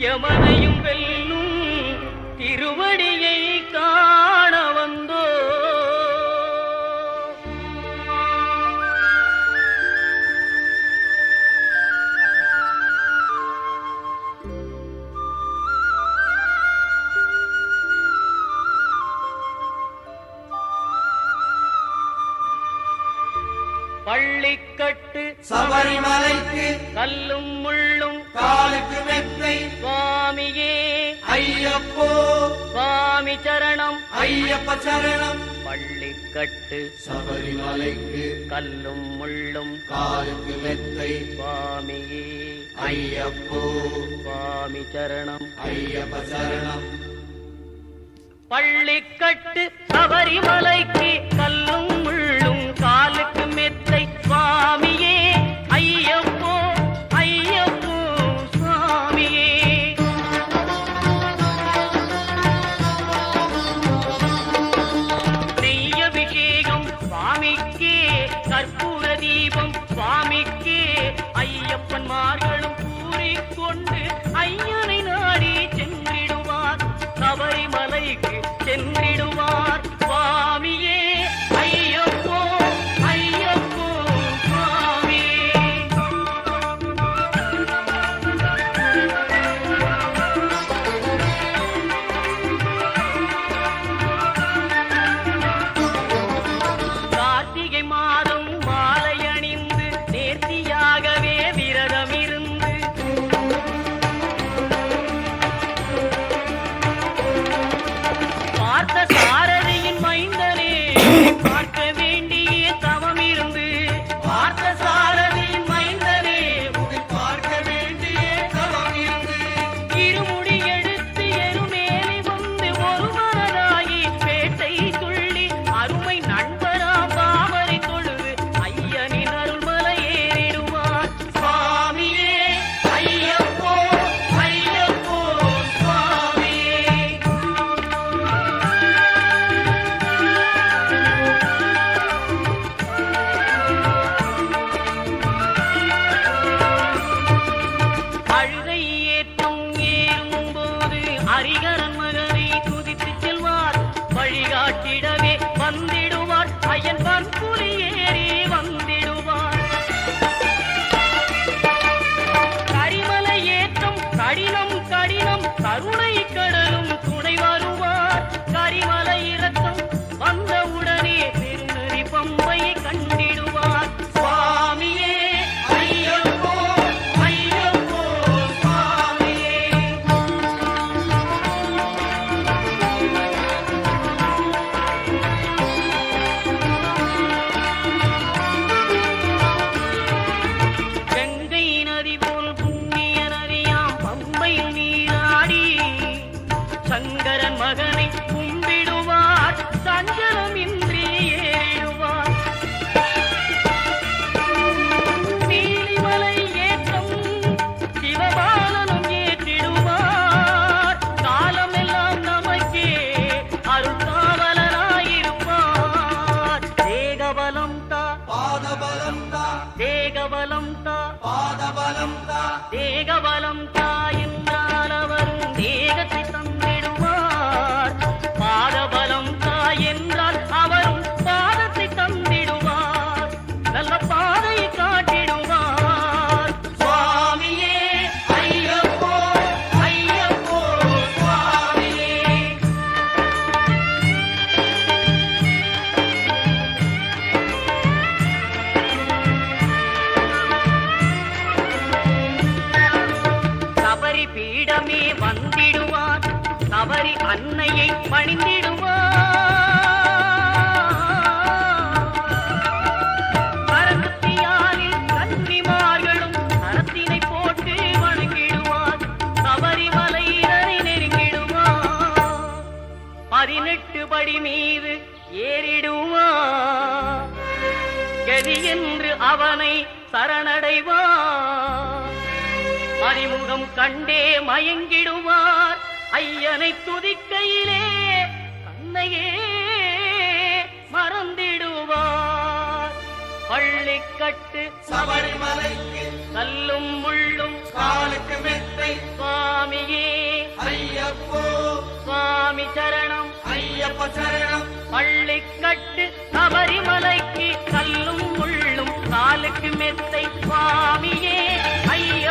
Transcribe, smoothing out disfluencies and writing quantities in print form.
யமனையும் வெல்லும் திருவடியை காண வந்தோ. பள்ளிக்கட்டு சபரிமலைக்கு கல்லும் முள்ளும் காலுக்கு மெத்தை சுவாமியே ஐயப்போ சுவாமி சரணம் ஐயப்ப சரணம். பள்ளிக்கட்டு சபரிமலைக்கு கல்லும் முள்ளும் காலுக்கு மெத்தை சுவாமியே ஐயப்போ சுவாமி சரணம் ஐயப்ப சரணம். பள்ளிக்கட்டு சபரிமலைக்கு கல்லும் முள்ளும் காலுக்கு மெத்தை சுவாமியே ஐயப்போ ஐயப்போ சுவாமியே. நெய்யபிஷேகம் சுவாமிக்கே கற்பூர தீபம் சுவாமிக்கே ஐயப்பன்மார்களும் கூறிக்கொண்டு ஐயனை நாடி சென்றிடுவார் சபரிமலைக்கு சென்றிடுவார் சுவாமியே ஐயப்போ ஐயப்போ சுவாமியே. கார்த்திகை மாதம் மாலை அணிந்து நேர்த்தியாகவே விரதம் இருந்து பார்த்த சாரதியின் மைந்தனே பார்க்க வேண்டிய தவம் இருந்து பார்த்த சாரதியின் மைந்தனே பார்க்க வேண்டிய தவம் இருந்து இருமுடி எடுத்து எருமேலி வந்து ஒரு மனதாகி பேட்டை துள்ளி அருமை நண்பராம் பாவரை தொழுது ஐயனின் அருள்மலை ஏறிடுவார் சுவாமியே ஐயப்போ ஐயப்போ சுவாமியே. அழுகை ஏற்றும் ஏறும்போது ஹரிகரன் மகனை துதித்து செல்வார் வழிகாட்டிடவே வந்திடுவார் ஐயன் பன்புலி ஏறி வந்திடுவார். கரிமலை ஏற்றம் கடினம் கடினம் கருணை கடலும் துணை வருவார். கரிமலை இறக்கம் வந்தவுடனே பெருநெறி பம்பையை கண்டிடுவார் சுவாமியே ஐயப்போ ஐயப்போ சுவாமியே. கங்கை நதி போல் புண்ணிய நதியாம் பம்பையில் நீராடி சங்கரன் மகனை கும்பிடுவார் சஞ்சலமின்றி ஏறிடுவார். நீலிமலை ஏற்றம் சிவபாலனும் ஏற்றிடுவார். காலமெல்லாம் நமக்கே அருள்காவலராயிருப்பார். தேகபலம் தா பாதபலம் தா தேகபலம் தா பாதபலம் தா தேகபலம் தா என்றால் அவரும் தேகத்தை தந்திடுவார். பாதபலம் தா என்றால் அவரும் பாதத்தை தந்திடுவார். நல்ல பாதையை காட்டிடுவார் சுவாமியே ஐயப்போ ஐயப்போ சுவாமியே. சபரி பீடமே வந்திடுவார். சபரி அன்னையை பணிந்திடுவார். கரகத்தியாலில் கன்னிமார்களும் கரத்தினை போட்டு வணங்கிடுவார். சபரிமலையினரை நெருங்கிடுவார். 18 படி மீது ஏறிடுவார். கதி என்று அவனை சரணடைவார். அறிமுகம் கண்டே மயங்கிடுவார். ஐயனை துதிக்கையிலே தன்னையே மறந்திடுவார். பள்ளிக்கட்டு சபரிமலைக்கு கல்லும் முள்ளும் காலுக்கு மெத்தை சுவாமியே சுவாமி சரணம் ஐயப்ப சரணம் பள்ளிக்கட்டு சபரிமலைக்கு கல்லும் முள்ளும் காலுக்கு மெத்தை சுவாமியே ஐயப்ப